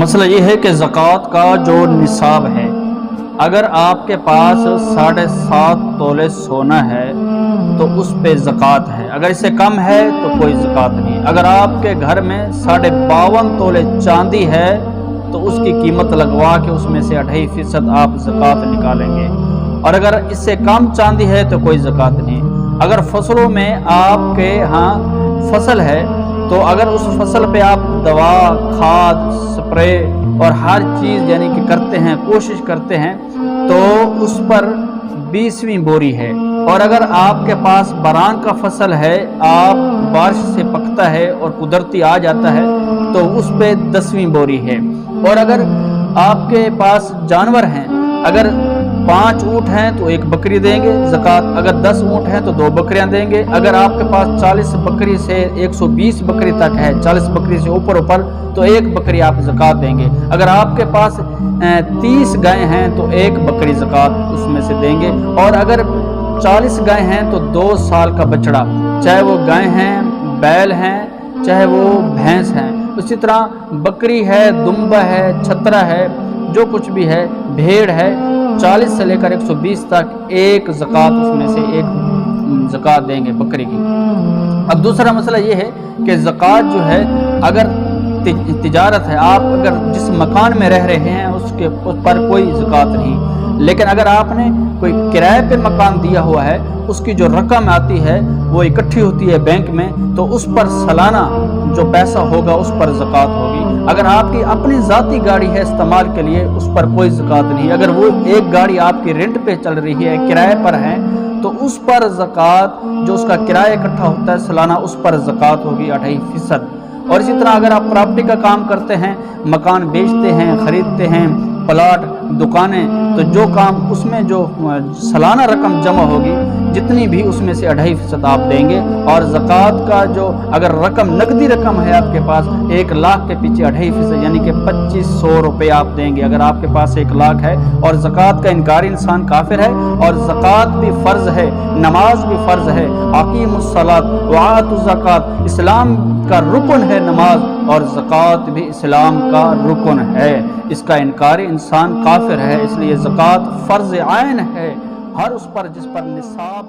مسئلہ یہ ہے کہ زکوٰۃ کا جو نصاب ہے، اگر آپ کے پاس 7.5 تولے سونا ہے تو اس پہ زکوٰۃ ہے، اگر اس سے کم ہے تو کوئی زکوٰۃ نہیں۔ اگر آپ کے گھر میں 52.5 تولے چاندی ہے تو اس کی قیمت لگوا کے اس میں سے 2.5% آپ زکوٰۃ نکالیں گے، اور اگر اس سے کم چاندی ہے تو کوئی زکوٰۃ نہیں۔ اگر فصلوں میں آپ کے ہاں فصل ہے تو اگر اس فصل پہ آپ دوا، کھاد، سپرے اور ہر چیز یعنی کہ کرتے ہیں، کوشش کرتے ہیں، تو اس پر 20ویں بوری ہے۔ اور اگر آپ کے پاس بران کا فصل ہے، آپ بارش سے پکتا ہے اور قدرتی آ جاتا ہے تو اس پہ 10ویں بوری ہے۔ اور اگر آپ کے پاس جانور ہیں، اگر 5 اونٹ ہیں تو 1 بکری دیں گے زکوٰۃ، اگر 10 اونٹ ہیں تو 2 بکریاں دیں گے، اگر آپ کے پاس 40 بکری سے 120 بکری تک ہے، 40 بکری سے اوپر تو 1 بکری آپ زکوٰۃ دیں گے، اگر آپ کے پاس 30 گائے ہیں تو 1 بکری زکوٰۃ اس میں سے دیں گے، اور اگر 40 گائے ہیں تو 2 سال کا بچڑا، چاہے وہ گائے ہیں، بیل ہیں، چاہے وہ بھینس ہیں۔ اسی طرح بکری ہے، دمبا ہے، چھترا ہے، جو کچھ بھی ہے، بھیڑ ہے، 40 سے لے کر 120 تک 1 زکوٰۃ اس میں سے 1 زکوٰۃ دیں گے بکری کی۔ اب دوسرا مسئلہ یہ ہے کہ زکوٰۃ جو ہے، اگر تجارت ہے، آپ اگر جس مکان میں رہ رہے ہیں اس پر کوئی زکوٰۃ نہیں، لیکن اگر آپ نے کوئی کرائے پہ مکان دیا ہوا ہے، اس کی جو رقم آتی ہے وہ اکٹھی ہوتی ہے بینک میں، تو اس پر سالانہ جو پیسہ ہوگا اس پر زکوٰۃ ہوگی۔ اگر آپ کی اپنی ذاتی گاڑی ہے استعمال کے لیے، اس پر کوئی زکوٰۃ نہیں۔ اگر وہ ایک گاڑی آپ کی رینٹ پہ چل رہی ہے، کرائے پر ہے، تو اس پر زکوٰۃ جو اس کا کرایہ اکٹھا ہوتا ہے سالانہ، اس پر زکوٰۃ ہوگی 2.5%۔ اور اسی طرح اگر آپ پراپرٹی کا کام کرتے ہیں، مکان بیچتے ہیں، خریدتے ہیں، پلاٹ، دکانیں، تو جو کام اس میں جو سالانہ رقم جمع ہوگی جتنی بھی اس میں سے 2.5% آپ دیں گے۔ اور زکوٰۃ کا جو اگر رقم نقدی رقم ہے آپ کے پاس 1 لاکھ کے پیچھے 2.5% یعنی کہ 2500 روپے آپ دیں گے اگر آپ کے پاس 1 لاکھ ہے۔ اور زکوٰۃ کا انکاری انسان کافر ہے، اور زکوٰۃ بھی فرض ہے، نماز بھی فرض ہے۔ اقیموا الصلاۃ وآتوا الزکوٰۃ، اسلام کا رکن ہے نماز، اور زکوٰۃ بھی اسلام کا رکن ہے۔ اس کا انکاری انسان کافر ہے، اس لیے زکوٰۃ فرض عین ہے ہر اس پر جس پر نصاب